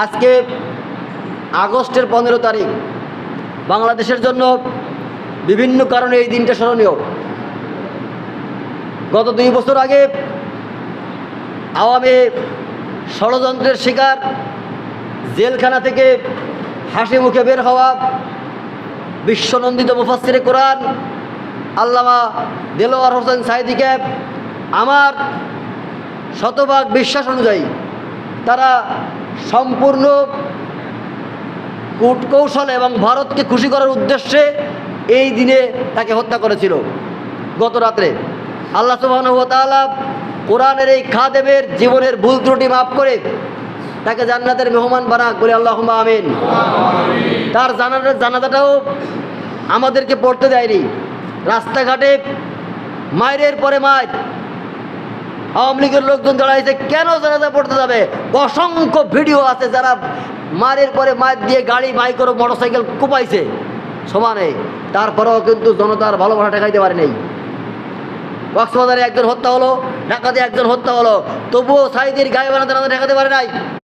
আজকে আগস্টের 15 তারিখ বাংলাদেশের জন্য বিভিন্ন কারণে এই দিনটা স্মরণীয়। গত 2 বছর আগে আওয়ামী ষড়যন্ত্রের শিকার, জেলখানা থেকে হাসি মুখে বের হওয়া বিশ্বনন্দিত মুফাসসিরে কোরআন আল্লামা দেলোয়ার হোসেন সাঈদীকে আমার শতভাগ বিশ্বাস অনুযায়ী তারা সম্পূর্ণ কূটকৌশল এবং ভারতকে খুশি করার উদ্দেশ্যে এই দিনে তাকে হত্যা করেছিল। গত রাত্রে আল্লাহ সুবহানাহু ওয়া তাআলা কোরআনের এই খাদেমের জীবনের ভুল ত্রুটি মাফ করে তাকে জান্নাতের মেহমান বানাক, বলে আল্লাহুম্মা আমিন। তার জানাজাটাও আমাদেরকে পড়তে দেয়নি। রাস্তাঘাটে মায়ের পরে মায়ের আওয়ামী লীগের লোকজন দাঁড়াইছে, কেন জানাজা পড়তে যাবে? অসংখ্য ভিডিও আছে যারা মায়ের পরে মায়ের দিয়ে গাড়ি বাইক ও মোটরসাইকেল কুপাইছে সমানে, তারপরেও কিন্তু জনতার ভালোবাসা ঠেকাইতে পারে নাই। কক্সবাজারে একজন হত্যা হলো, ঢাকাতে একজন হত্যা হলো, তবুও সাঈদীর গায়ে বানাতে ঠেকাতে পারে নাই।